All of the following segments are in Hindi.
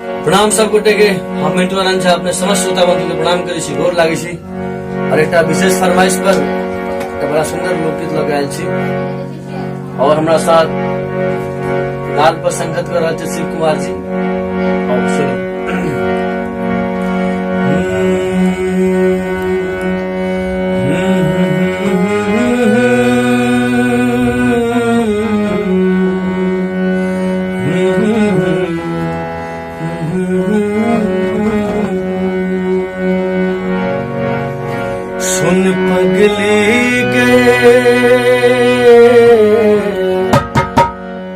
प्रणाम सब गोटे के हम मिंटू आनंद झा अपने समस्त श्रोता बंधु के प्रणाम करी छी, गोर लागी छी और एक विशेष फरमाइश पर एक बड़ा सुंदर लोकगीत लगे आयल छी और हमारा साथ लाल पर संगत कर रहे थे शिव कुमार जी और सुनी। सुन पगली गए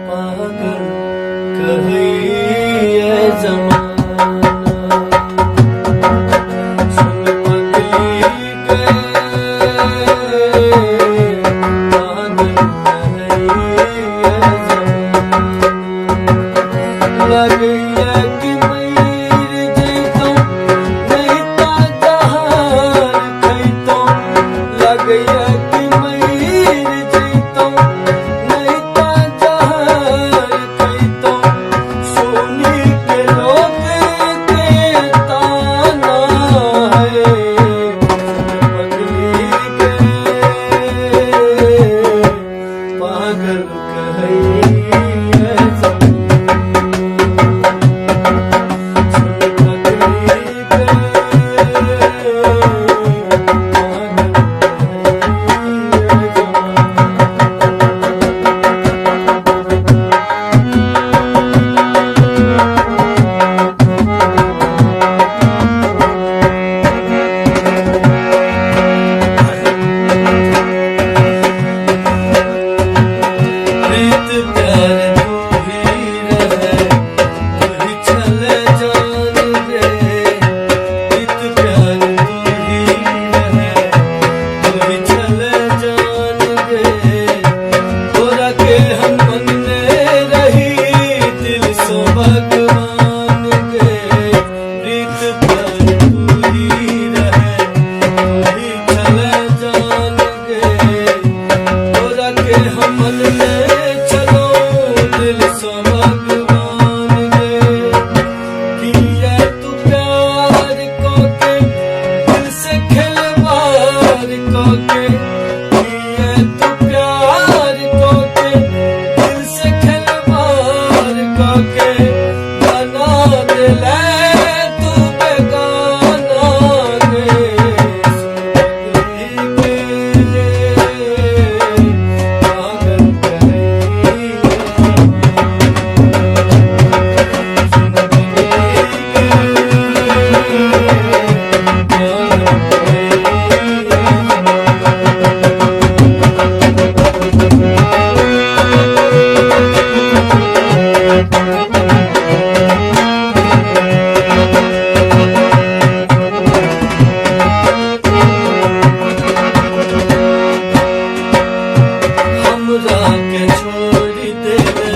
पागल कहिए जमाना, सुन पगली गए पागल कहिए जमाना, लगिया कि छोड़ दे।